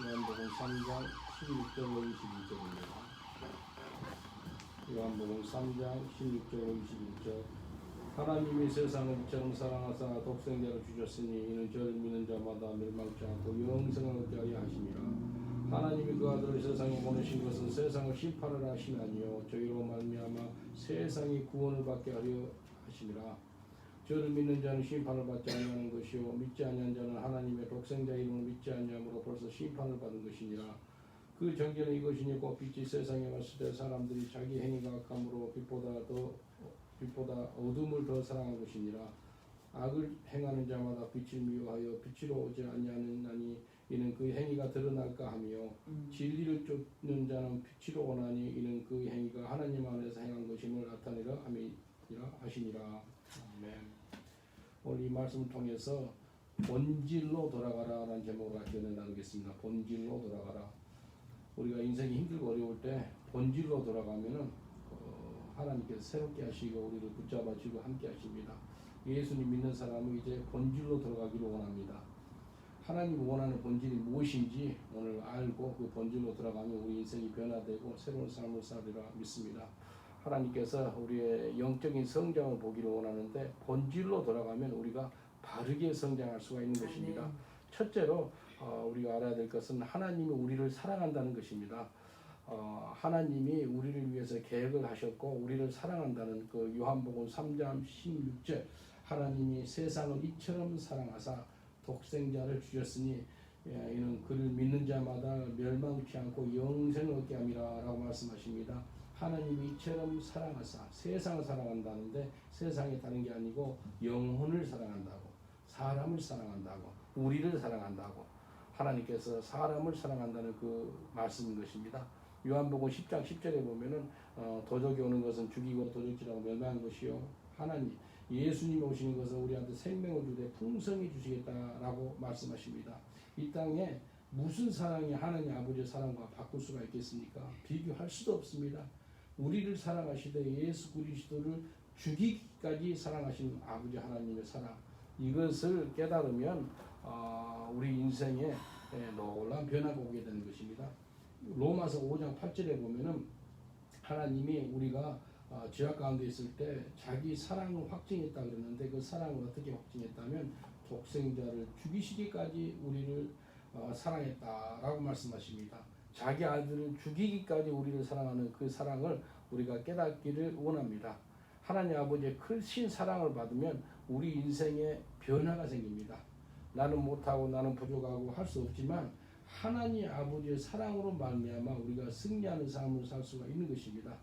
요한복음 3장 16절로 22절입니다. 요한복음 3장 16절로 21절. 하나님이 세상을 이처럼 사랑하사 독생자를 주셨으니 이는 저를 믿는 자마다 멸망치 않고 영생을 얻게 하려 하심이라. 하나님이 그 아들을 세상에 보내신 것은 세상을 심판을 하심이 아니요 저희로 말미암아 세상이 구원을 받게 하려 하심이라. 저를 믿는 자는 심판을 받지 아니하는 것이요 믿지 아니한 자는 하나님의 독생자 이름을 믿지 아니함으로 벌써 심판을 받은 것이니라. 그 정죄는 이것이니 곧 빛이 세상에 왔을 때 사람들이 자기 행위가 악함으로 빛보다 어둠을 더 사랑한 것이니라. 악을 행하는 자마다 빛을 미워하여 빛으로 오지 아니하느니 이는 그 행위가 드러날까 하며 진리를 쫓는 자는 빛으로 오나니 이는 그 행위가 하나님 안에서 행한 것임을 나타내려 함이라 하시니라. 아멘. 오늘 이 말씀을 통해서 본질로 돌아가라라는 제목으로 같이 은혜 나누겠습니다. 본질로 돌아가라. 우리가 인생이 힘들고 어려울 때 본질로 돌아가면은 하나님께서 새롭게 하시고 우리를 붙잡아주고 함께 하십니다. 예수님 믿는 사람은 이제 본질로 돌아가기를 원합니다. 하나님이 원하는 본질이 무엇인지 오늘 알고 그 본질로 들어가면 우리 인생이 변화되고 새로운 삶을 살리라 믿습니다. 하나님께서 우리의 영적인 성장을 보기를 원하는데 본질로 돌아가면 우리가 바르게 성장할 수가 있는 것입니다. 첫째로 우리가 알아야 될 것은 하나님이 우리를 사랑한다는 것입니다. 하나님이 우리를 위해서 계획을 하셨고 우리를 사랑한다는 그 요한복음 3장 16절 하나님이 세상을 이처럼 사랑하사 독생자를 주셨으니 이는 그를 믿는 자마다 멸망치 않고 영생을 얻게 함이라 라고 말씀하십니다. 하나님이 이처럼 사랑하사 세상을 사랑한다는데 세상이 다른 게 아니고 영혼을 사랑한다고 사람을 사랑한다고 우리를 사랑한다고 하나님께서 사람을 사랑한다는 그 말씀인 것입니다. 요한복음 10장 10절에 보면은 도적이 오는 것은 죽이고 도적질하고 멸망한 것이요 하나님 예수님이 오시는 것은 우리한테 생명을 주되 풍성히 주시겠다라고 말씀하십니다. 이 땅에 무슨 사랑이 하나님 아버지의 사랑과 바꿀 수가 있겠습니까? 비교할 수도 없습니다. 우리를 사랑하시되 예수 그리스도를 죽이기까지 사랑하시는 아버지 하나님의 사랑 이것을 깨달으면 우리 인생에 놀라운 변화가 오게 되는 것입니다. 로마서 5장 8절에 보면은 하나님이 우리가 죄악 가운데 있을 때 자기 사랑을 확증했다 그러는데 그 사랑을 어떻게 확증했다면 독생자를 죽이시기까지 우리를 사랑했다라고 말씀하십니다. 자기 아들을 죽이기까지 우리를 사랑하는 그 사랑을 우리가 깨닫기를 원합니다. 하나님 아버지의 크신 사랑을 받으면 우리 인생에 변화가 생깁니다. 나는 못하고 나는 부족하고 할 수 없지만 하나님 아버지의 사랑으로 말미암아 우리가 승리하는 삶을 살 수가 있는 것입니다.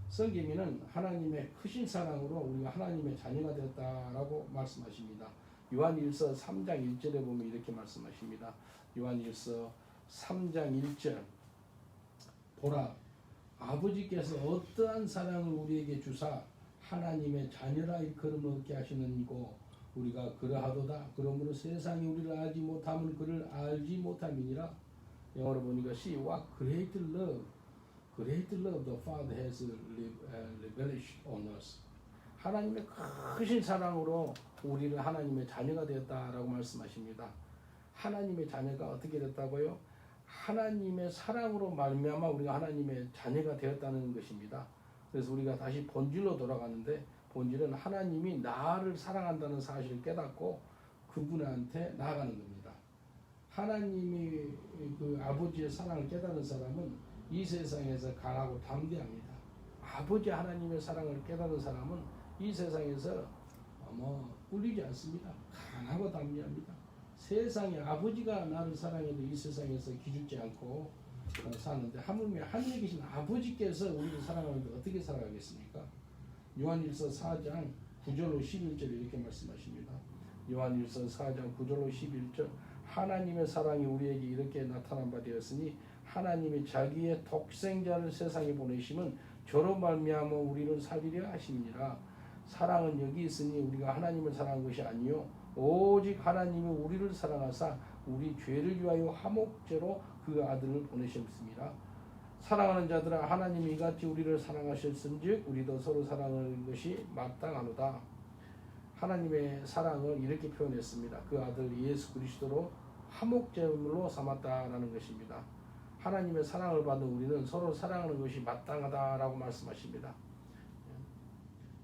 성경에는 하나님의 크신 사랑으로 우리가 하나님의 자녀가 되었다라고 말씀하십니다. 요한일서 3장 1절에 보면 이렇게 말씀하십니다. 요한일서 3장 1절 보라 아버지께서 어떠한 사랑을 우리에게 주사 하나님의 자녀라 일컬음 얻게 하시느니고 우리가 그러하도다. 그러므로 세상이 우리를 알지 못하면 그를 알지 못함이니라. 영어로 보니까 See what great love the Father has lavished on us. 하나님의 크신 사랑으로 우리를 하나님의 자녀가 되었다라고 말씀하십니다. 하나님의 자녀가 어떻게 됐다고요? 하나님의 사랑으로 말미암아 우리가 하나님의 자녀가 되었다는 것입니다. 그래서 우리가 다시 본질로 돌아가는데 본질은 하나님이 나를 사랑한다는 사실을 깨닫고 그분한테 나아가는 겁니다. 하나님이 그 아버지의 사랑을 깨닫는 사람은 이 세상에서 강하고 담대합니다. 아버지 하나님의 사랑을 깨닫는 사람은 이 세상에서 꿀리지 않습니다. 강하고 담대합니다. 세상에 아버지가 나를 사랑해도 이 세상에서 기죽지 않고 사는데 하물며 하늘에 계신 아버지께서 우리를 사랑하는데 어떻게 살아가겠습니까? 요한일서 4장 9절로 11절 이렇게 말씀하십니다. 요한일서 4장 9절로 11절 하나님의 사랑이 우리에게 이렇게 나타난 바 되었으니 하나님이 자기의 독생자를 세상에 보내심은 저로 말미암아 우리를 살리려 하심이니라. 사랑은 여기 있으니 우리가 하나님을 사랑한 것이 아니요 오직 하나님이 우리를 사랑하사 우리 죄를 위하여 화목제로 그 아들을 보내셨습니다. 사랑하는 자들아 하나님이 이같이 우리를 사랑하셨은즉 우리도 서로 사랑하는 것이 마땅하노다. 하나님의 사랑을 이렇게 표현했습니다. 그 아들 예수 그리스도로 화목제물로 삼았다라는 것입니다. 하나님의 사랑을 받은 우리는 서로 사랑하는 것이 마땅하다라고 말씀하십니다.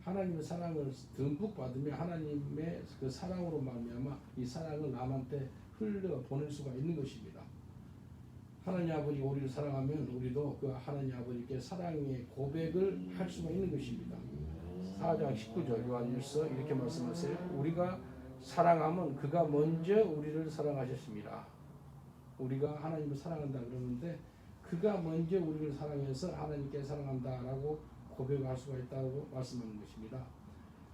하나님의 사랑을 듬뿍 받으며 하나님의 그 사랑으로 말미암아 이 사랑을 남한테 흘려 보낼 수가 있는 것입니다. 하나님 아버지가 우리를 사랑하면 우리도 그 하나님 아버지께 사랑의 고백을 할 수가 있는 것입니다. 4장 19절 요한일서 이렇게 말씀하세요. 우리가 사랑하면 그가 먼저 우리를 사랑하셨습니다. 우리가 하나님을 사랑한다 그러는데 그가 먼저 우리를 사랑해서 하나님께 사랑한다라고 고백할 수가 있다고 말씀하는 것입니다.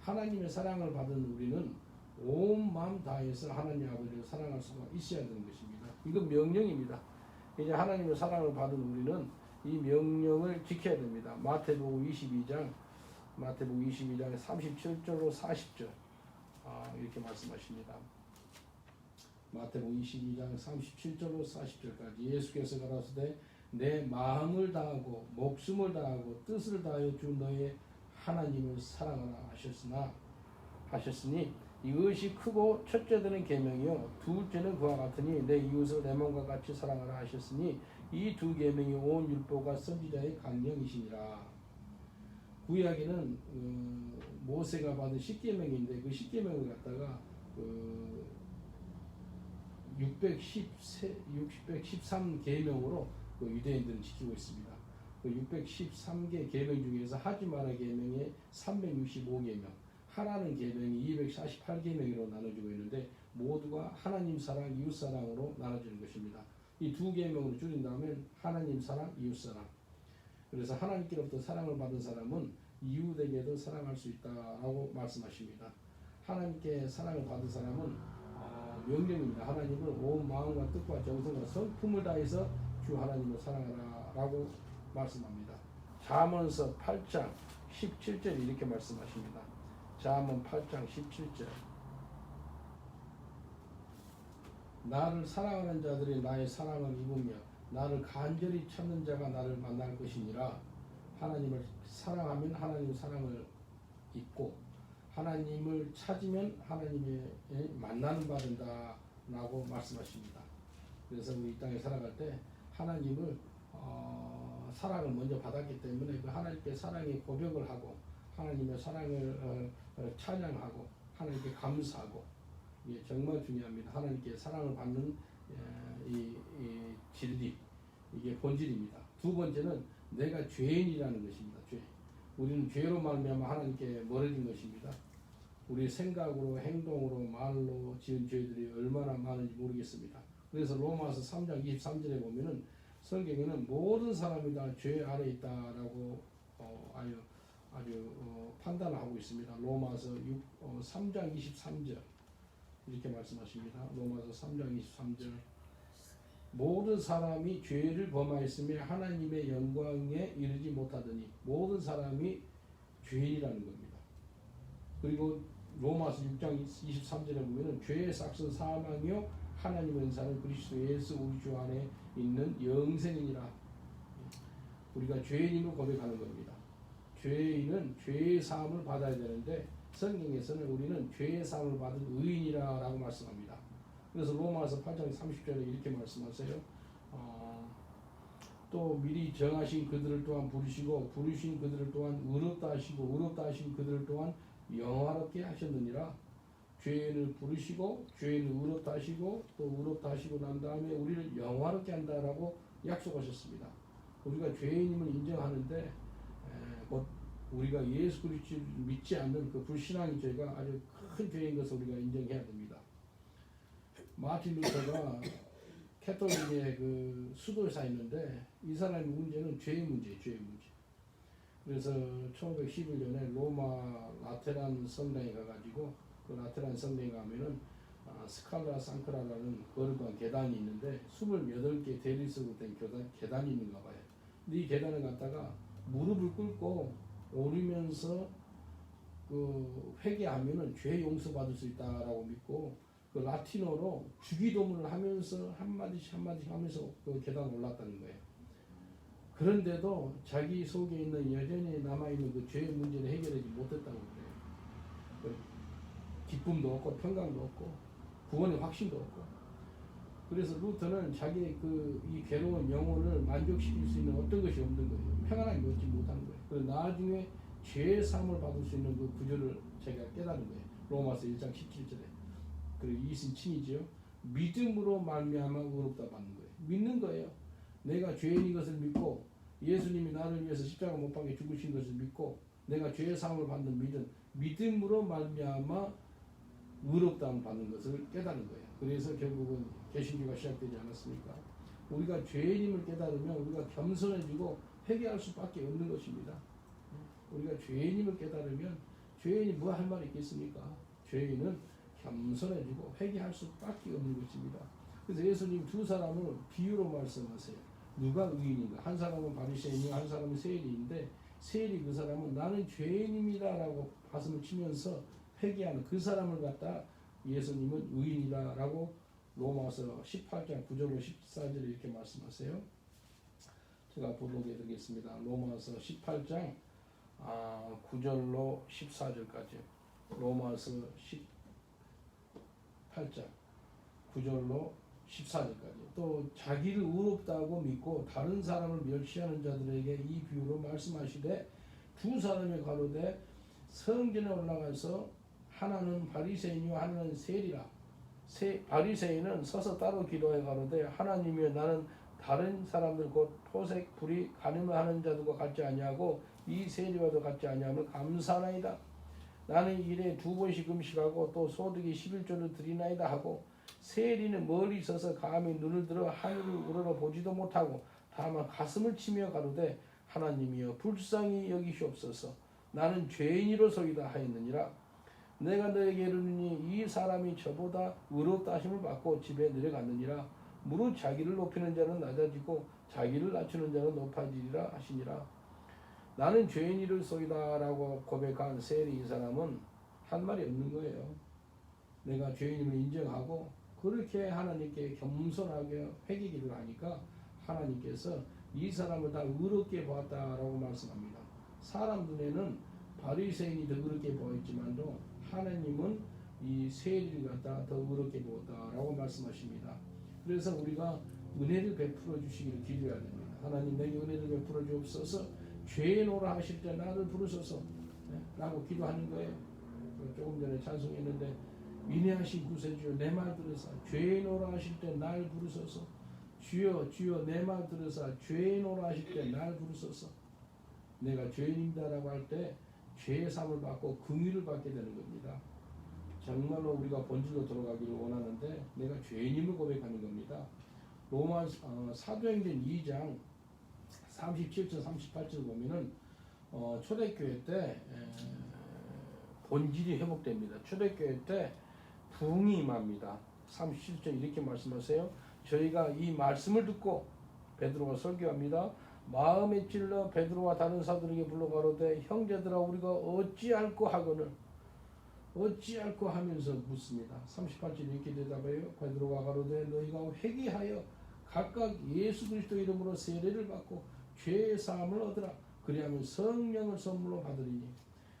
하나님의 사랑을 받은 우리는 온 마음 다해서 하나님 아버지를 사랑할 수가 있어야 되는 것입니다. 이건 명령입니다. 이제 하나님의 사랑을 받은 우리는 이 명령을 지켜야 됩니다. 마태복음 22장 37절로 40절 이렇게 말씀하십니다. 마태복음 22장 37절로 40절까지 예수께서 가라사대 내 마음을 다하고 목숨을 다하고 뜻을 다하여 주 너의 하나님을 사랑하라 하셨으니 이것이 크고 첫째는 계명이요 둘째는 그와 같으니 내 이웃을 내 몸과 같이 사랑하라 하셨으니 이 두 계명이 온 율법과 선지자의 강령이시니라. 구약에는 모세가 받은 10계명인데 그 10계명을 갖다가 613계명으로 유대인들은 지키고 있습니다. 그 613개 계명 중에서 하지 마라 계명에 365계명, 하라는 계명이 248계명으로 나눠지고 있는데 모두가 하나님 사랑, 이웃 사랑으로 나눠지는 것입니다. 이 두 계명으로 줄인다면 하나님 사랑, 이웃 사랑. 그래서 하나님께로부터 사랑을 받은 사람은 이웃에게도 사랑할 수 있다라고 말씀하십니다. 하나님께 사랑을 받은 사람은 명령입니다. 하나님을 온 마음과 뜻과 정성과 성품을 다해서 주 하나님을 사랑하라라고 말씀합니다. 잠언서 8장 17절 이렇게 말씀하십니다. 잠언 8장 17절 나를 사랑하는 자들이 나의 사랑을 입으며 나를 간절히 찾는 자가 나를 만날 것이니라. 하나님을 사랑하면 하나님의 사랑을 입고 하나님을 찾으면 하나님의 만나는 바 된다라고 말씀하십니다. 그래서 우리 이 땅에 살아갈 때 하나님을 사랑을 먼저 받았기 때문에 그 하나님께 사랑의 고백을 하고 하나님의 사랑을 찬양하고 하나님께 감사하고 이게 정말 중요합니다. 하나님께 사랑을 받는 이 진리 이게 본질입니다. 두 번째는 내가 죄인이라는 것입니다. 죄. 우리는 죄로 말미암아 하나님께 멀어진 것입니다. 우리 생각으로 행동으로 말로 지은 죄들이 얼마나 많은지 모르겠습니다. 그래서 로마서 3장 23절에 보면은 성경에는 모든 사람이 다 죄 아래 있다라고 아주 판단을 하고 있습니다. 로마서 3장 23절 이렇게 말씀하십니다. 로마서 3장 23절 모든 사람이 죄를 범하였으며 하나님의 영광에 이르지 못하더니 모든 사람이 죄인이라는 겁니다. 그리고 로마서 6장 23절에 보면 죄의 삭은 사망이요 하나님의 은사는 그리스도 예수 우리 주 안에 있는 영생이니라. 우리가 죄인임을 고백하는 겁니다. 죄인은 죄의 사함을 받아야 되는데 성경에서는 우리는 죄의 사함을 받은 의인이라고 말씀합니다. 그래서 로마서 8장 30절에 이렇게 말씀하세요. 또 미리 정하신 그들을 또한 부르시고 부르신 그들을 또한 의롭다 하시고 의롭다 하신 그들을 또한 영화롭게 하셨느니라. 죄인을 부르시고 죄인을 의롭다 하시고 또 의롭다 하시고 난 다음에 우리를 영화롭게 한다라고 약속하셨습니다. 우리가 죄인임을 인정하는데 곧 우리가 예수 그리스도를 믿지 않는 그 불신앙의 죄가 아주 큰 죄인 것을 우리가 인정해야 됩니다. 마틴 루터가 캐톨릭의 그 수도사였는데 이 사람의 문제는 죄의 문제. 그래서 1511년에 로마 라테란 성당에 가가지고 그 라테란 성당에 가면은 스칼라 상크라라는 거룩한 계단이 있는데 28개 대리석으로 된 계단이 있는가 봐요. 근데 이 계단을 갖다가 무릎을 꿇고 오르면서 그 회개하면은 죄 용서받을 수 있다라고 믿고 그 라틴어로 주기도문을 하면서 한마디씩 하면서 그 계단 올랐다는 거예요. 그런데도 자기 속에 있는 여전히 남아있는 그 죄의 문제를 해결하지 못했다고 그래요. 기쁨도 없고 평강도 없고 구원의 확신도 없고 그래서 루터는 자기의 이 괴로운 영혼을 만족시킬 수 있는 어떤 것이 없는 거예요. 평안하게 얻지 못하는 거예요. 그래서 나중에 죄의 사함을 받을 수 있는 그 구절을 제가 깨달은 거예요. 로마서 1장 17절에. 그리고 이것은 칭이지요. 믿음으로 말미암아 의롭다 받는 거예요. 믿는 거예요. 내가 죄인인 것을 믿고 예수님이 나를 위해서 십자가 못 박에 죽으신 것을 믿고 내가 죄의 사함을 받는 믿음으로 말미암아 의롭다함을 받는 것을 깨달은 거예요. 그래서 결국은 개신교가 시작되지 않았습니까? 우리가 죄인임을 깨달으면 우리가 겸손해지고 회개할 수밖에 없는 것입니다. 우리가 죄인임을 깨달으면 죄인이 뭐 할 말이 있겠습니까? 죄인은 겸손해지고 회개할 수밖에 없는 것입니다. 그래서 예수님 두 사람을 비유로 말씀하세요. 누가 의인인가? 한 사람은 바리새인이고 한 사람은 세리인데 세리 그 사람은 나는 죄인입니다라고 가슴을 치면서 회개하는 그 사람을 갖다 예수님은 의인이다라고 로마서 18장 9절로 14절에 이렇게 말씀하세요. 제가 보도록 드리겠습니다. 로마서 18장 9절로 14절까지. 로마서 18장 9절로 14절까지. 또 자기를 의롭다고 믿고 다른 사람을 멸시하는 자들에게 이 비유로 말씀하시되 두 사람이 가로되 성전에 올라가서 하나는 바리새인이요 하나는 세리라. 바리새인은 서서 따로 기도해 가로되 하나님이여 나는 다른 사람들 곧 토색 불이 간음을 하는 자들과 같지 아니하고 이 세리와도 같지 아니함을 감사하나이다. 나는 일에 2번씩 금식하고 또 소득이 11조를 드리나이다 하고 세리는 멀리 있어서 감히 눈을 들어 하늘을 우러러 보지도 못하고 다만 가슴을 치며 가로되 하나님이여 불쌍히 여기시옵소서. 나는 죄인이로소이다 하였느니라. 내가 너에게 이르노니 이 사람이 저보다 의롭다 하심을 받고 집에 내려갔느니라. 무릇 자기를 높이는 자는 낮아지고 자기를 낮추는 자는 높아지리라 하시니라. 나는 죄인이로소이다 라고 고백한 세리 이 사람은 한 말이 없는 거예요. 내가 죄인임을 인정하고 그렇게 하나님께 겸손하게 회개기를 하니까 하나님께서 이 사람을 다 의롭게 보았다라고 말씀합니다. 사람 눈에는 바리새인이 더 의롭게 보였지만도 하나님은 이 세리를 갖다 더 의롭게 보았다라고 말씀하십니다. 그래서 우리가 은혜를 베풀어 주시기를 기도해야 됩니다. 하나님 내게 은혜를 베풀어 주옵소서. 죄인오라 하실 때 나를 부르소서 라고 기도하는 거예요. 조금 전에 찬송했는데 인내하신 구세주여 내 말 들으사 죄인오라 하실 때 날 부르소서. 주여 주여 내 말 들으사 죄인오라 하실 때 날 부르소서. 내가 죄인이다라고 할 때 죄의 사함을 받고 긍휼을 받게 되는 겁니다. 정말로 우리가 본질로 돌아가기를 원하는데 내가 죄인임을 고백하는 겁니다. 로마 사도행전 2장 37절 38절 보면은 초대교회 때 본질이 회복됩니다. 초대교회 때 부흥이 임합니다. 37절 이렇게 말씀하세요. 저희가 이 말씀을 듣고 베드로가 설교합니다. 마음에 찔러 베드로와 다른 사도에게 불러가로되 형제들아 우리가 어찌할꼬 하거늘 어찌할꼬 하면서 묻습니다. 38절 이렇게 대답해요. 베드로가 가로되 너희가 회개하여 각각 예수 그리스도 이름으로 세례를 받고 죄의 사함을 얻으라. 그리하면 성령을 선물로 받으리니.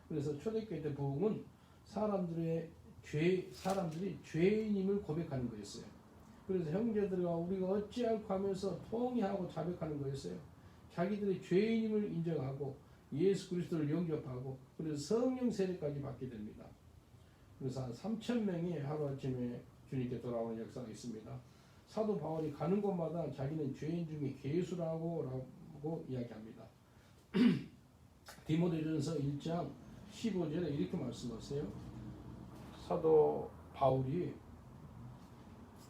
그래서 초대교회 때 부흥은 사람들이 죄인임을 고백하는 거였어요. 그래서 형제들과 우리가 어찌할꼬 하면서 통회하고 자백하는 거였어요. 자기들의 죄인임을 인정하고 예수 그리스도를 영접하고 그래서 성령 세례까지 받게 됩니다. 그래서 한 3,000명이 하루아침에 주님께 돌아오는 역사가 있습니다. 사도 바울이 가는 곳마다 자기는 죄인 중에 괴수라고 이야기합니다. 디모데전서 1장 15절에 이렇게 말씀하세요. 사도 바울이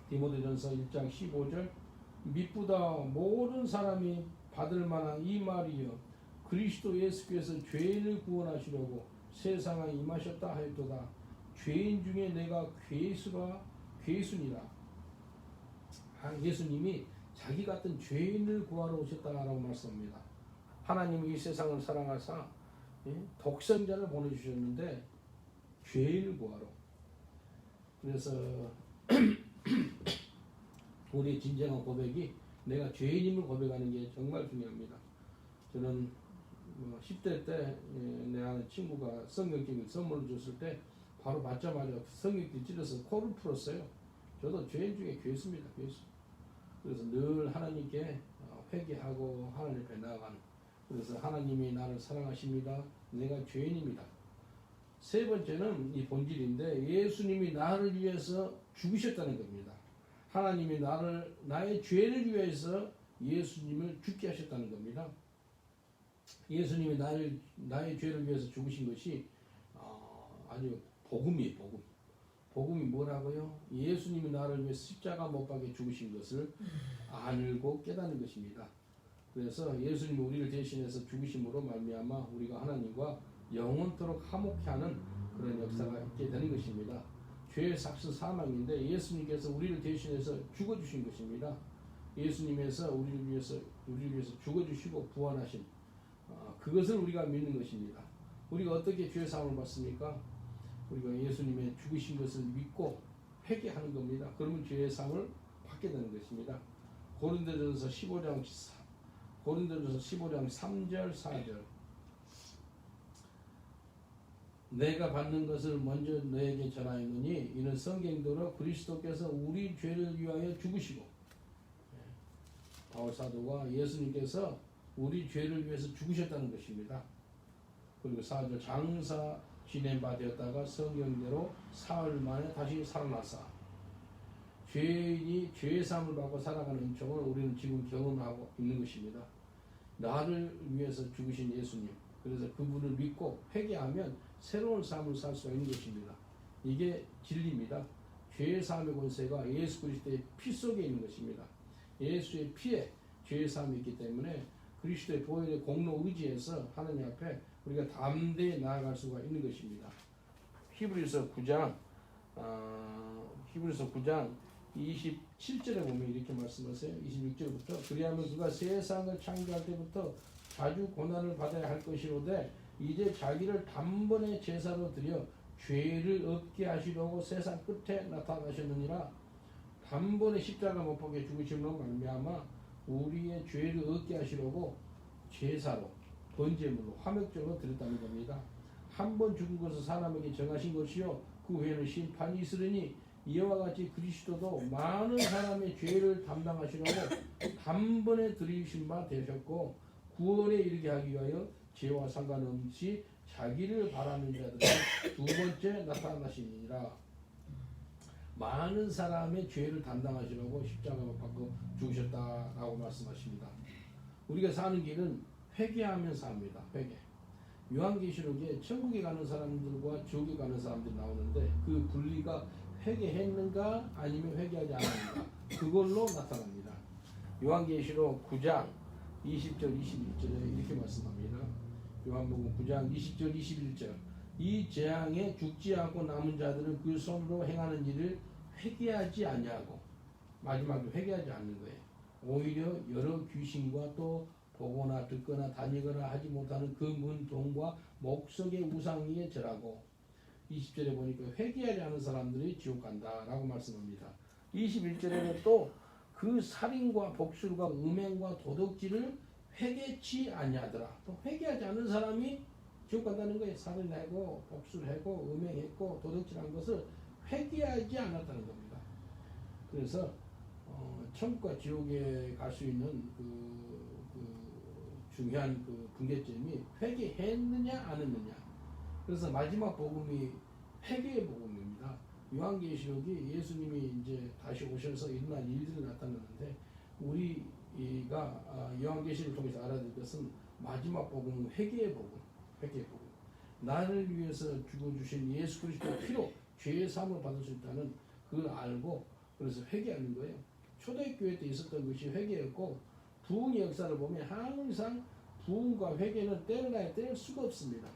디모데전서 1장 15절 미쁘다 모든 사람이 받을 만한 이 말이여 그리스도 예수께서 죄인을 구원하시려고 세상에 임하셨다 하였도다. 죄인 중에 내가 괴수니라. 예수님이 자기 같은 죄인을 구하러 오셨다라고 말씀합니다. 하나님이 이 세상을 사랑하사 독생자를 보내주셨는데 죄인을 구하러. 그래서 우리의 진정한 고백이 내가 죄인임을 고백하는 게 정말 중요합니다. 저는 10대 때 내 아는 친구가 성경책을 선물로 줬을 때 바로 받자마자 성경책 찔러서 코를 풀었어요. 저도 죄인 중에 괴수입니다. 괴수. 그래서 늘 하나님께 회개하고 하나님 앞에 나아가는. 그래서 하나님이 나를 사랑하십니다. 내가 죄인입니다. 세 번째는 이 본질인데 예수님이 나를 위해서 죽으셨다는 겁니다. 하나님이 나의 죄를 위해서 예수님을 죽게 하셨다는 겁니다. 예수님이 나의 죄를 위해서 죽으신 것이 아주 복음이에요. 복음. 복음이 뭐라고요? 예수님이 나를 위해 십자가 못 박에 죽으신 것을 알고 깨닫는 것입니다. 그래서 예수님이 우리를 대신해서 죽으심으로 말미암아 우리가 하나님과 영원토록 화목케 하는 그런 역사가 있게 되는 것입니다. 죄의 삭스 사망인데 예수님께서 우리를 대신해서 죽어주신 것입니다. 예수님께서 우리를 위해서 죽어주시고 부활하신 그것을 우리가 믿는 것입니다. 우리가 어떻게 죄 사함을 받습니까? 우리가 예수님의 죽으신 것을 믿고 회개하는 겁니다. 그러면 죄의 사함을 받게 되는 것입니다. 고린도전서 15장 3절 4절 내가 받는 것을 먼저 너에게 전하였느니 이는 성경대로 그리스도께서 우리 죄를 위하여 죽으시고 바울 사도가 예수님께서 우리 죄를 위해서 죽으셨다는 것입니다. 그리고 4절 장사 지낸 바 되었다가 성경대로 사흘 만에 다시 살아났사. 죄인이 죄의 사함을 받고 살아가는 은총을 우리는 지금 경험하고 있는 것입니다. 나를 위해서 죽으신 예수님, 그래서 그분을 믿고 회개하면 새로운 삶을 살 수가 있는 것입니다. 이게 진리입니다. 죄의 사함의 권세가 예수 그리스도의 피 속에 있는 것입니다. 예수의 피에 죄의 사함이 있기 때문에 그리스도의 보혈의 공로 의지에서 하나님 앞에 우리가 담대히 나아갈 수가 있는 것입니다. 히브리서 9장 27절에 보면 이렇게 말씀하세요. 26절부터 그리하면 그가 세상을 창조할 때부터 자주 고난을 받아야 할 것이로되 이제 자기를 단번에 제사로 드려 죄를 없게 하시려고 세상 끝에 나타나셨느니라. 단번에 십자가 못 박에 죽으심으로 말미암아 우리의 죄를 없게 하시려고 제사로 번제물로 화목제로 드렸다는 겁니다. 한 번 죽은 것을 사람에게 정하신 것이요 그 후에는 심판이 있으리니 이와 같이 그리스도도 많은 사람의 죄를 담당하시려고 단번에 드리신 바 되셨고 구원에 이르게 하기 위하여 죄와 상관없이 자기를 바라는 자들은 두 번째 나타나시니라. 많은 사람의 죄를 담당하시려고 십자가를 받고 죽으셨다라고 말씀하십니다. 우리가 사는 길은 회개하면서 합니다. 회개. 요한계시록에 천국에 가는 사람들과 지옥에 가는 사람들이 나오는데 그 분리가 회개했는가 아니면 회개하지 않았는가 그걸로 나타납니다. 요한계시록 9장 20절 21절에 이렇게 말씀합니다. 요한복음 9장 20절 21절 이 재앙에 죽지 않고 남은 자들은 그 손으로 행하는 일을 회개하지 아니하고 마지막에 회개하지 않는 거예요. 오히려 여러 귀신과 또 보거나 듣거나 다니거나 하지 못하는 그 문동과 목석의 우상 위에 절하고 20절에 보니까 회개하지 않은 사람들이 지옥 간다라고 말씀합니다. 21절에는 또 그 살인과 복술과 음행과 도둑질을 회개치 아니하더라. 또 회개하지 않은 사람이 지옥 간다는 거예요. 살인하고 복술하고 음행했고 도둑질한 것을 회개하지 않았다는 겁니다. 그래서 천국과 지옥에 갈 수 있는 중요한 분계점이 회개했느냐 안 했느냐. 그래서 마지막 복음이 회개의 복음입니다. 요한계시록이 예수님이 이제 다시 오셔서 일어난 일들을 나타내는데 우리가 요한계시록을 통해서 알아야 될 것은 마지막 복음은 회개의 복음, 회개의 복음. 나를 위해서 죽어주신 예수 그리스도의 피로 죄의 사함을 받을 수 있다는 그걸 알고 그래서 회개하는 거예요. 초대교회 때 있었던 것이 회개였고 부흥의 역사를 보면 항상 부흥과 회개는 뗄 수가 없습니다.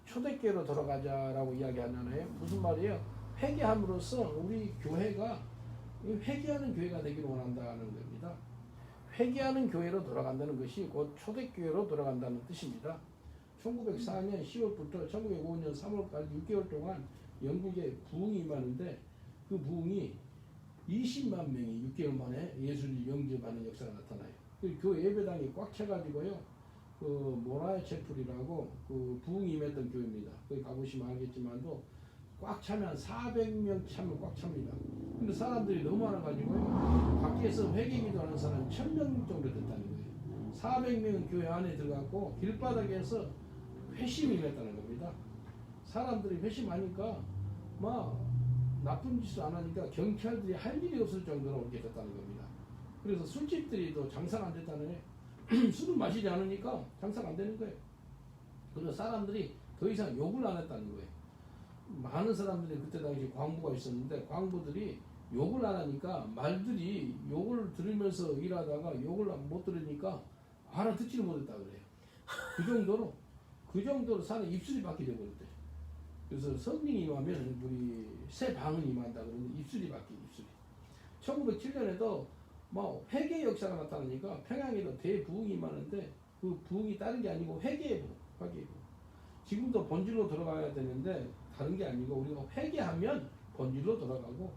초대교회로 돌아가자라고 이야기하잖아요. 무슨 말이에요? 회개함으로써 우리 교회가 회개하는 교회가 되기를 원한다는 겁니다. 회개하는 교회로 돌아간다는 것이 곧 초대교회로 돌아간다는 뜻입니다. 1904년 10월부터 1905년 3월까지 6개월 동안 영국에 부흥이 임하는데 그 부흥이 20만 명이 6개월 만에 예수를 영접하는 역사가 나타나요. 그 예배당이 꽉 차가지고요. 모라의 채플이라고 부흥이 임했던 교회입니다. 거기 가보시면 알겠지만도 꽉 차면 400명 차면 꽉 찹니다. 근데 사람들이 너무 많아가지고 밖에서 회개기도하는 사람이 1000명 정도 됐다는 거예요. 400명은 교회 안에 들어갔고 길바닥에서 회심이 임했다는 겁니다. 사람들이 회심하니까 막 나쁜 짓을 안 하니까 경찰들이 할 일이 없을 정도로 오게 됐다는 겁니다. 그래서 술집들이 또 장사가 안 됐다는 거예요. 술을 마시지 않으니까 장사가 안 되는 거예요. 그래서 사람들이 더 이상 욕을 안 했다는 거예요. 많은 사람들이 그때 당시 광부가 있었는데 광부들이 욕을 안 하니까 말들이 욕을 들으면서 일하다가 욕을 못 들으니까 알아듣지를 못했다 그래요. 그 정도로 사는 입술이 바뀌게 되버렸대요. 그래서 성령이 임하면 우리 새 방은 임한다 그러는데 입술이 바뀌고 입술이. 1907년에도 뭐 회개 역사가 나타나니까 평양에도 대부흥이 임하는데 그 부흥이 다른 게 아니고 회개의 부흥, 회개의 부흥. 지금도 본질로 돌아가야 되는데 다른 게 아니고 우리가 회개하면 본질로 돌아가고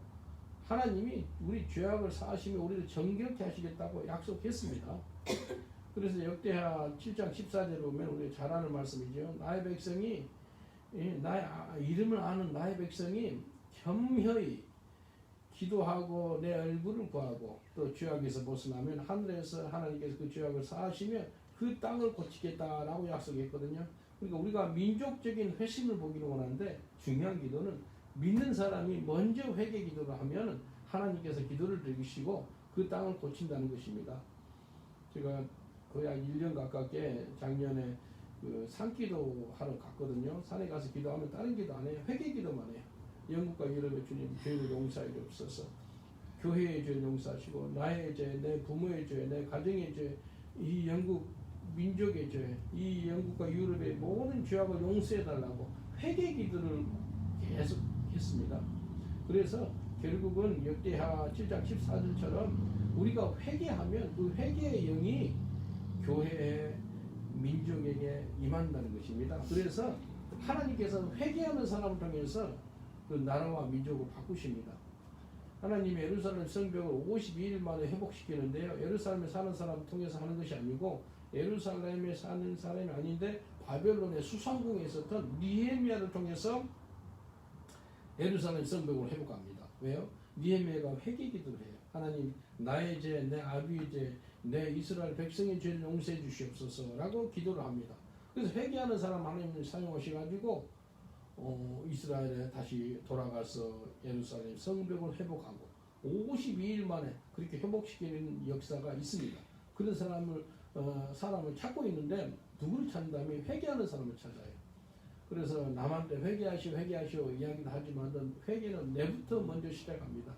하나님이 우리 죄악을 사하시며 우리를 정결케 하시겠다고 약속했습니다. 그래서 역대하 7장 14절에 보면 우리 잘 아는 말씀이죠. 나의 백성이 나의 이름을 아는 나의 백성이 겸허히 기도하고 내 얼굴을 구하고 또 죄악에서 벗어나면 하늘에서 하나님께서 그 죄악을 사하시며 그 땅을 고치겠다라고 약속했거든요. 그러니까 우리가 민족적인 회심을 보기를 원하는데 중요한 기도는 믿는 사람이 먼저 회개 기도를 하면 하나님께서 기도를 들으시고 그 땅을 고친다는 것입니다. 제가 거의 한 1년 가깝게 작년에 그 산기도 하러 갔거든요. 산에 가서 기도하면 다른 기도 안 해요. 회개 기도만 해요. 영국과 유럽의 주님 죄를 용서해 주옵소서. 교회의 죄를 용서하시고 나의 죄, 내 부모의 죄, 내 가정의 죄, 이 영국 민족의 죄, 이 영국과 유럽의 모든 죄악을 용서해 달라고 회개 기도를 계속 했습니다. 그래서 결국은 역대하 7장 14절처럼 우리가 회개하면 그 회개의 영이 교회에 민족에게 임한다는 것입니다. 그래서 하나님께서 회개하는 사람을 통해서 그 나라와 민족을 바꾸십니다. 하나님이 예루살렘 성벽을 52일 만에 회복시키는데요. 예루살렘에 사는 사람을 통해서 하는 것이 아니고 예루살렘에 사는 사람이 아닌데 바벨론의 수상궁에 있었던 니헤미야를 통해서 예루살렘 성벽을 회복합니다. 왜요? 니헤미야가 회개 기도를 해요. 하나님 나의 죄, 내 아비의 죄, 내 이스라엘 백성의 죄를 용서해 주시옵소서라고 기도를 합니다. 그래서 회개하는 사람 하나님을 사용하셔가지고 이스라엘에 다시 돌아가서 예루살렘 성벽을 회복하고 52일 만에 그렇게 회복시키는 역사가 있습니다. 그런 사람을 찾고 있는데 누구를 찾는다면 회개하는 사람을 찾아요. 그래서 남한테 회개하시오 이야기도 하지만 회개는 내부터 먼저 시작합니다.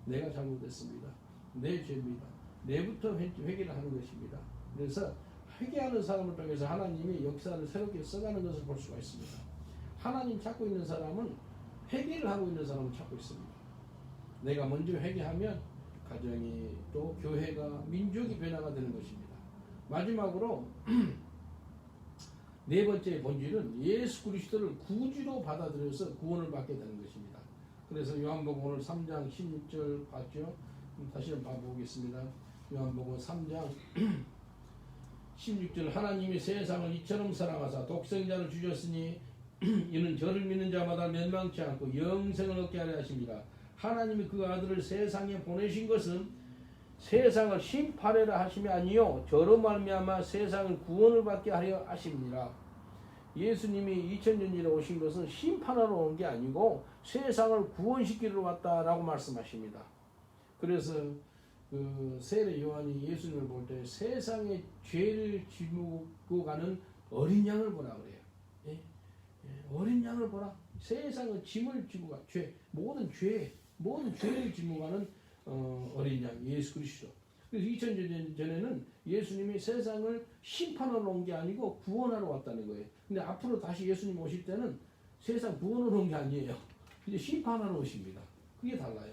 내가 잘못했습니다. 내 죄입니다. 내부터 회개를 하는 것입니다. 그래서 회개하는 사람을 통해서 하나님이 역사를 새롭게 써가는 것을 볼 수가 있습니다. 하나님 찾고 있는 사람은 회개를 하고 있는 사람을 찾고 있습니다. 내가 먼저 회개하면 가정이 또 교회가 민족이 변화가 되는 것입니다. 마지막으로 네 번째 본질은 예수 그리스도를 구주로 받아들여서 구원을 받게 되는 것입니다. 그래서 요한복음 오늘 3장 16절 봤죠? 다시 한번 봐보겠습니다. 요한복음 3장 16절 하나님이 세상을 이처럼 사랑하사 독생자를 주셨으니 이는 저를 믿는 자마다 멸망치 않고 영생을 얻게 하려 하십니다. 하나님이 그 아들을 세상에 보내신 것은 세상을 심판하려 하심이 아니요 저로 말미암아 세상을 구원을 받게 하려 하십니다. 예수님이 2000년 전에 오신 것은 심판하러 온 게 아니고 세상을 구원시키러 왔다라고 말씀하십니다. 그래서 그 세례 요한이 예수님을 볼 때 세상의 죄를 짊고 가는 어린 양을 보라 그래요. 예? 어린 양을 보라. 세상의 짐을 지고 가 모든 죄를 짊고 가는 어린 양 예수 그리스도. 그래서 2000년 전에는 예수님이 세상을 심판하러 온 게 아니고 구원하러 왔다는 거예요. 근데 앞으로 다시 예수님 오실 때는 세상 구원하러 온 게 아니에요. 이제 심판하러 오십니다. 그게 달라요.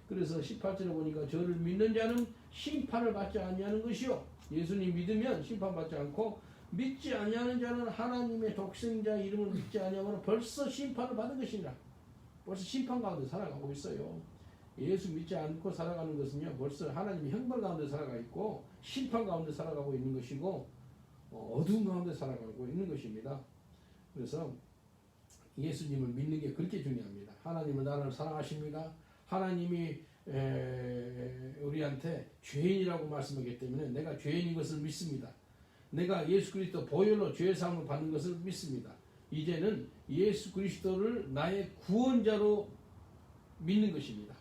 그래서 18절에 보니까 저를 믿는 자는 심판을 받지 아니하는 것이요. 예수님 믿으면 심판받지 않고 믿지 아니하는 자는 하나님의 독생자 이름을 믿지 아니하면 벌써 심판을 받은 것이니라. 벌써 심판 가운데 살아가고 있어요. 예수 믿지 않고 살아가는 것은요 벌써 하나님의 형벌 가운데 살아가 있고 심판 가운데 살아가고 있는 것이고 어두운 가운데 살아가고 있는 것입니다. 그래서 예수님을 믿는 게 그렇게 중요합니다. 하나님은 나를 사랑하십니다. 하나님이 우리한테 죄인이라고 말씀하기 때문에 내가 죄인인 것을 믿습니다. 내가 예수 그리스도 보혈로 죄 사함을 받는 것을 믿습니다. 이제는 예수 그리스도를 나의 구원자로 믿는 것입니다.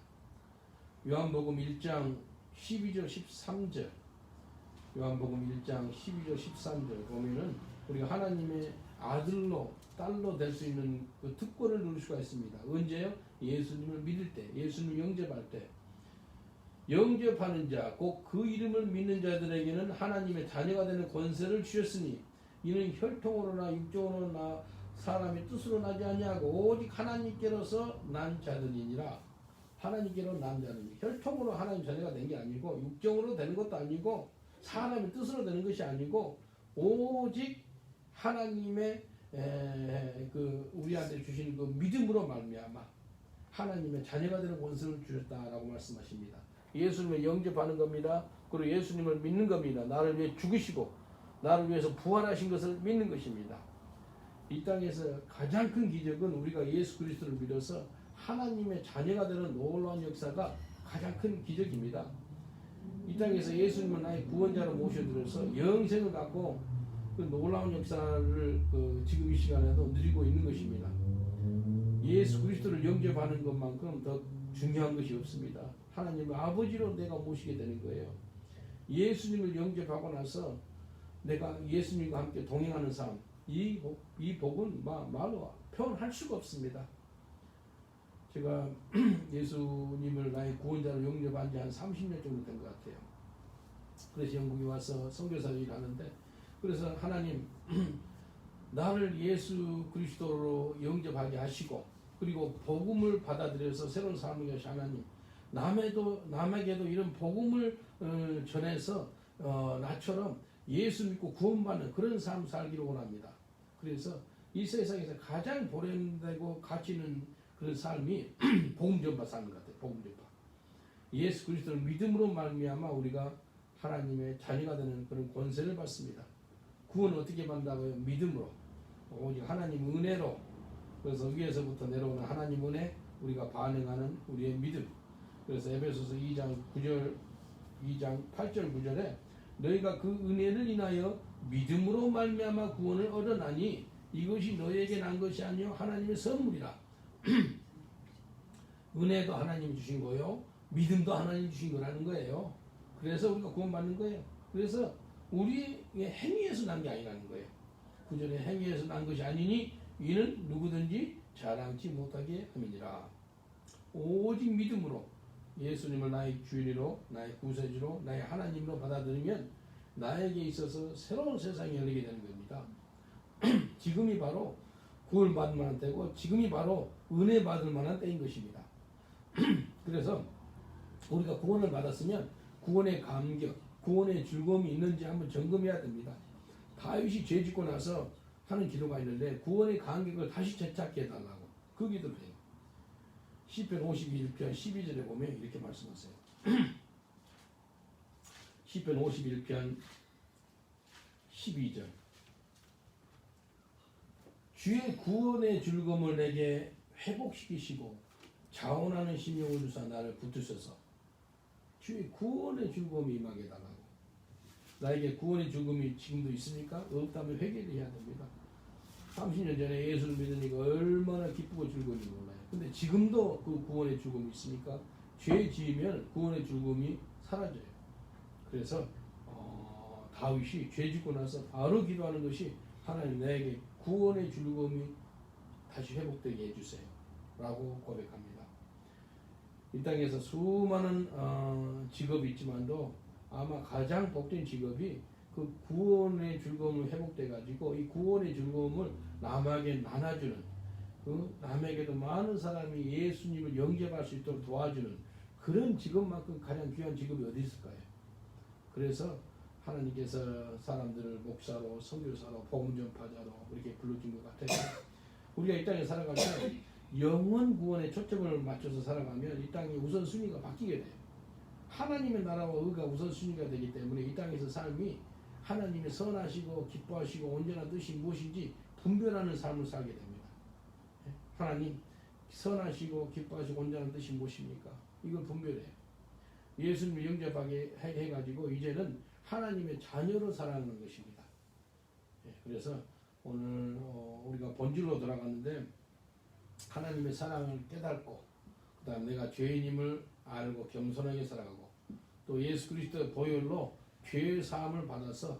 요한복음 1장 12절 13절 요한복음 1장 12절 13절 보면은 우리가 하나님의 아들로 딸로 될 수 있는 그 특권을 누릴 수가 있습니다. 언제요? 예수님을 믿을 때, 예수님을 영접할 때. 영접하는 자, 곧 그 이름을 믿는 자들에게는 하나님의 자녀가 되는 권세를 주셨으니 이는 혈통으로나 육종으로나 사람의 뜻으로 나지 아니하고 오직 하나님께로서 난 자들이니라. 하나님께로 난 자들이 혈통으로 하나님 자녀가 된 게 아니고 육종으로 되는 것도 아니고 사람의 뜻으로 되는 것이 아니고 오직 하나님의 그 우리한테 주신 그 믿음으로 말미암아 하나님의 자녀가 되는 권세를 주셨다라고 말씀하십니다. 예수님을 영접하는 겁니다. 그리고 예수님을 믿는 겁니다. 나를 위해 죽으시고 나를 위해서 부활하신 것을 믿는 것입니다. 이 땅에서 가장 큰 기적은 우리가 예수 그리스도를 믿어서 하나님의 자녀가 되는 놀라운 역사가 가장 큰 기적입니다. 이 땅에서 예수님을 나의 구원자로 모셔들어서 영생을 갖고 그 놀라운 역사를 지금 이 시간에도 누리고 있는 것입니다. 예수 그리스도를 영접하는 것만큼 더 중요한 것이 없습니다. 하나님을 아버지로 내가 모시게 되는 거예요. 예수님을 영접하고 나서 내가 예수님과 함께 동행하는 삶, 이 복은 말로 표현할 수가 없습니다. 제가 예수님을 나의 구원자로 영접한 지 한 30년 정도 된 것 같아요. 그래서 영국에 와서 선교사 일을 하는데, 그래서 하나님 나를 예수 그리스도로 영접하게 하시고 그리고 복음을 받아들여서 새로운 삶을 여시 하나님 남에게도 이런 복음을 전해서 나처럼 예수 믿고 구원받는 그런 삶 살기를 원합니다. 그래서 이 세상에서 가장 보람되고 가치 있는 그런 삶이 복음 전파 삶인 것 같아요. 복음 전파. 예수 그리스도를 믿음으로 말미암아 우리가 하나님의 자녀가 되는 그런 권세를 받습니다. 구원은 어떻게 받는다고요? 믿음으로. 오직 하나님 은혜로. 그래서 위에서부터 내려오는 하나님 은혜, 우리가 반응하는 우리의 믿음. 그래서 에베소서 2장 8절 9절에 너희가 그 은혜를 인하여 믿음으로 말미암아 구원을 얻어나니 이것이 너희에게 난 것이 아니요 하나님의 선물이라. 은혜도 하나님이 주신 거요, 믿음도 하나님이 주신 거라는 거예요. 그래서 우리가 구원받는 거예요. 그래서 우리의 행위에서 난 게 아니라는 거예요. 구절에 행위에서 난 것이 아니니 이는 누구든지 자랑치 못하게 함이니라. 오직 믿음으로 예수님을 나의 주인으로, 나의 구세주로, 나의 하나님으로 받아들이면 나에게 있어서 새로운 세상이 열리게 되는 겁니다. 지금이 바로 구원받을 만한 때고 지금이 바로 은혜 받을 만한 때인 것입니다. 그래서 우리가 구원을 받았으면 구원의 감격, 구원의 즐거움이 있는지 한번 점검해야 됩니다. 다윗이 죄 짓고 나서 하는 기도가 있는데 구원의 감격을 다시 되찾게 해달라고 그 기도를 해요. 시편 51편 12절에 보면 이렇게 말씀하세요. 시편 51편 12절 주의 구원의 즐거움을 내게 회복시키시고 자원하는 심령을 주사 나를 붙드셔서 주의 구원의 즐거움이 임하게 해달라고. 나에게 구원의 즐거움이 지금도 있습니까? 없다면 회개를 해야 됩니다. 30년 전에 예수를 믿으니까 얼마나 기쁘고 즐거운지 몰라요. 근데 지금도 그 구원의 즐거움이 있습니까? 죄 지으면 구원의 즐거움이 사라져요. 그래서 다윗이 죄 짓고 나서 바로 기도하는 것이 하나님 나에게 구원의 즐거움이 다시 회복되게 해주세요 라고 고백합니다. 이 땅에서 수많은 직업이 있지만도 아마 가장 복된 직업이 그 구원의 즐거움을 회복돼 가지고 이 구원의 즐거움을 남에게 나눠주는, 그 남에게도 많은 사람이 예수님을 영접할 수 있도록 도와주는 그런 직업만큼 가장 귀한 직업이 어디 있을까요? 그래서 하나님께서 사람들을 목사로, 선교사로, 복음 전파자로 이렇게 불러준 것 같아요. 우리가 이 땅에 살아갈 때 영원 구원에 초점을 맞춰서 살아가면 이 땅의 우선순위가 바뀌게 돼요. 하나님의 나라와 의가 우선순위가 되기 때문에 이 땅에서 삶이 하나님의 선하시고 기뻐하시고 온전한 뜻이 무엇인지 분별하는 삶을 살게 됩니다. 하나님 선하시고 기뻐하시고 온전한 뜻이 무엇입니까? 이걸 분별해요. 예수님을 영접하게 해가지고 이제는 하나님의 자녀로 살아가는 것입니다. 그래서 오늘 우리가 본질로 돌아갔는데 하나님의 사랑을 깨닫고 그 다음 내가 죄인임을 알고 겸손하게 살아가고 또 예수 그리스도의 보혈로 죄의 사함을 받아서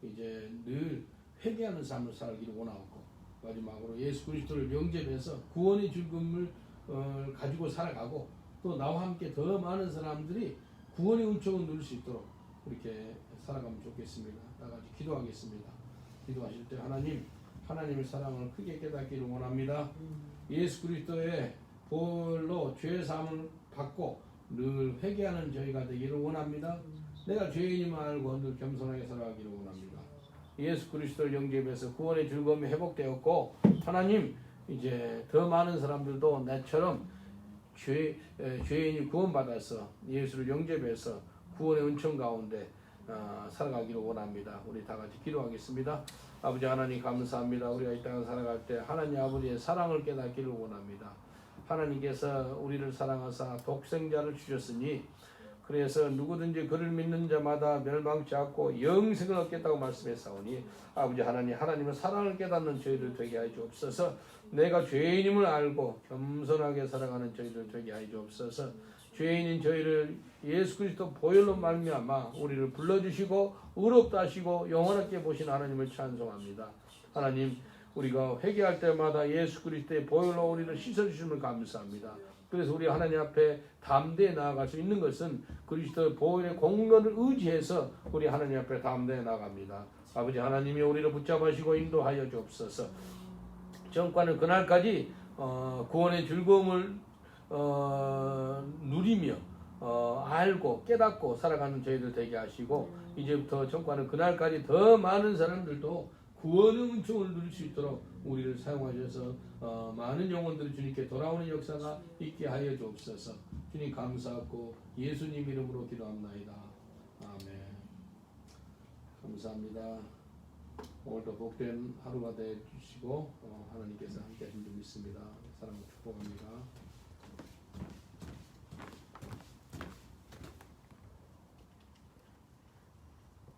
이제 늘 회개하는 삶을 살기를 원하고 마지막으로 예수 그리스도를 영접해서 구원의 즐거움을 가지고 살아가고 또 나와 함께 더 많은 사람들이 구원의 은총을 누릴 수 있도록 그렇게 살아가면 좋겠습니다. 다 같이 기도하겠습니다. 기도하실 때 하나님의 사랑을 크게 깨닫기를 원합니다. 예수 그리스도의 보혈로 죄 사함을 받고 늘 회개하는 저희가 되기를 원합니다. 내가 죄인임을 알고 늘 겸손하게 살아가기를 원합니다. 예수 그리스도를 영접해서 구원의 즐거움이 회복되었고 하나님 이제 더 많은 사람들도 나처럼 죄인이 구원받아서 예수를 영접해서 구원의 은총 가운데 살아가기를 원합니다. 우리 다 같이 기도하겠습니다. 아버지 하나님 감사합니다. 우리가 이 땅을 살아갈 때 하나님 아버지의 사랑을 깨닫기를 원합니다. 하나님께서 우리를 사랑하사 독생자를 주셨으니 그래서 누구든지 그를 믿는 자마다 멸망치 않고 영생을 얻겠다고 말씀했사오니 아버지 하나님의 사랑을 깨닫는 저희들 되게 하여 주옵소서. 내가 죄인임을 알고 겸손하게 살아가는 저희들 되게 하여 주옵소서. 죄인인 저희를 예수 그리스도 보혈로 말미암아 우리를 불러주시고 의롭다 하시고 영원하게 보신 하나님을 찬송합니다. 하나님 우리가 회개할 때마다 예수 그리스도의 보혈로 우리를 씻어주심을 감사합니다. 그래서 우리 하나님 앞에 담대히 나아갈 수 있는 것은 그리스도의 보혈의 공로를 의지해서 우리 하나님 앞에 담대히 나아갑니다. 아버지 하나님이 우리를 붙잡으시고 인도하여 주옵소서. 정과는 그날까지 구원의 즐거움을 누리며 알고 깨닫고 살아가는 저희들 되게 하시고 이제부터 정과는 그날까지 더 많은 사람들도 구원의 은총을 누릴 수 있도록 우리를 사용하셔서 많은 영혼들이 주님께 돌아오는 역사가 있게 하여 주옵소서. 주님 감사하고 예수님 이름으로 기도합나이다. 아멘. 감사합니다. 오늘도 복된 하루가 되어 주시고 하나님께서 함께 하신 줄 믿습니다. 사랑을 축복합니다.